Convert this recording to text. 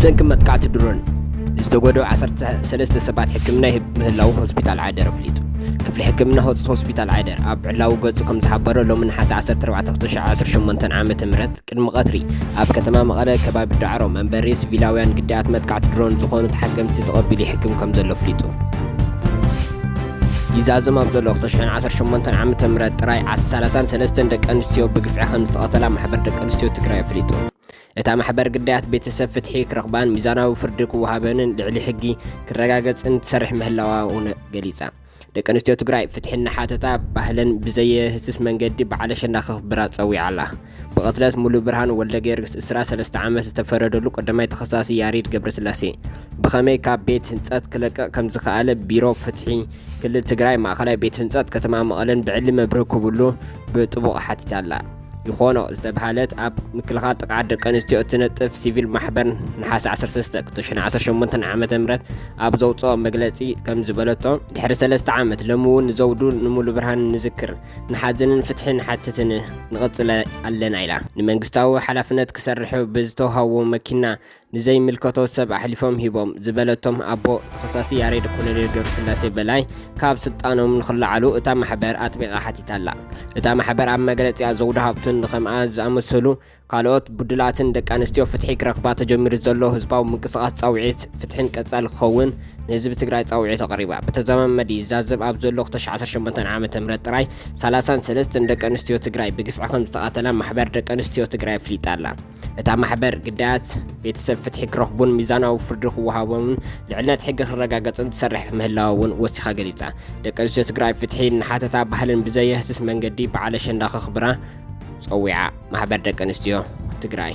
ብሰንኪ መጥቃዕቲ ድሮን ዝተጎድኡ 13 ሰባት ሕክምና ምህላው ሆስፒታል ዓደር ኣፍሊጡ። ክፍሊ ሕክምና ሆስፒታል ዓደር ኣብ ዕላው ገጹ ከም ዝሓበረ ሎሚ ነሓሴ 14 2018 ዓመተ ምህረት ቅድሚ ቀትሪ ኣብ ከተማ መቐለ ከባቢ ዳዕሮ መንበሪ ሲቪላውያን ግዳያት መጥቃዕቲ ድሮን ዝኾኑ ተሓከምቲ ተቐቢሉ ይሕክም ከም ዘሎ ኣፍሊጡ። ይዛዘም ኣብ ዘሎ 2018 ዓመተ ምህረት ጥራይ 33 ደቂ ኣንስትዮ ብግፍዒ ከም ዝተቐተላ ማሕበር ደቂ ኣንስትዮ ትግራይ ኣፍሊጡ። እታ ማሕበር ግዳያት ቤተሰብ ፍትሒ ክረኽባን ሚዛናዊ ፍርዲ ክወሃበንን ልዕሊ ሕጊ ክረጋገጽን ትሰርሕ ምህላዋ እውን ገሊጻ። ደቂ ኣንስትዮ ትግራይ ፍትሕና ሓተታ ባህለን ብዘየህስስ መንገዲ በዓል ኣሸንዳ ከኽብራ ፀዊዓ ኣላ። ብቐትለት ሙሉእ ብርሃን ወልደ ጊዮርጊስ 23 ዓመት ዝተፈረደሉ ቀዳማይ ተኸሳሲ ያሬድ ገብረስላሴ ብኸመይ ካብ ቤት ህንፀት ክለቅቕ ከም ዝኸኣለ ቢሮ ፍትሒ ክልል ትግራይ ማእኸላይ ቤት ህንፀት ከተማ መቐለን ብዕሊ መብርህ ክብሉ ብጥቡቕ ሓቲታ ኣላ። ይኾኖ ዝተባሃለት ኣብ ምክልኻል ጥቃዓት ደቂ ኣንስትዮ እትነጥፍ ሲቪል ማሕበር ነሓሴ 13 2018 ዓመተ ምህረት ኣብ ዘውፅኦ መግለጺ ከም ዝበለቶ ድሕሪ 3 ዓመት ሎሚ እውን ንዘውዱ ንሙሉእ ብርሃን ንዝክር ንሓዝንን ፍትሕን ሓትትን ንቕጽለ ኣለና ኢላ። ንመንግስታዊ ሓላፍነት ክሰርሑ ብዝተዋሃቦ መኪና ንዘይምልከቶ ሰብ ኣሕሊፎም ሂቦም ዝበለቶም ኣቦ ተኸሳሲ ያሬድ ኮሎኔል ገብረስላሴ በላይ ካብ ስልጣኖም ንኽለዓሉ እታ ማሕበር ኣጥቢቓ ሓቲታ ኣላ። እታ ማሕበር ኣብ መግለፂኣ ዘውዱ ሃብቱን ንኸምኣ ዝኣመሰሉ ካልኦት ቡድላትን ደቂ ኣንስትዮ ፍትሒ ክረኽባ ተጀሚሩ ዘሎ ህዝባዊ ምንቅስቓስ ጻውዒት ፍትሕን ቀጻሊ ክኸውን ንህዝቢ ትግራይ ጻውዒት ኣቕሪባ። ብተዘማመዲ ይዛዘብ ኣብ ዘሎ 2018 ዓመተ ምህረት ጥራይ 33 ደቂ ኣንስትዮ ትግራይ ብግፍዒ ከም ዝተቐተላ ማሕበር ደቂ ኣንስትዮ ትግራይ ኣፍሊጣ ኣላ። እታ ማሕበር ግዳያት ቤተሰብ ፍትሒ ክረኽቡን ሚዛናዊ ፍርዲ ክወሃቦምን ልዕልነት ሕጊ ክረጋገጽን ትሰርሕ ምህላዋ እውን ወሲኻ ገሊጻ። ደቂ ኣንስትዮ ትግራይ ፍትሒ ንሓተታ ባህልን ብዘየህስስ መንገዲ በዓል ኣሸንዳ ከኽብራ ፀዊዓ ማሕበር ደቂ ኣንስትዮ ትግራይ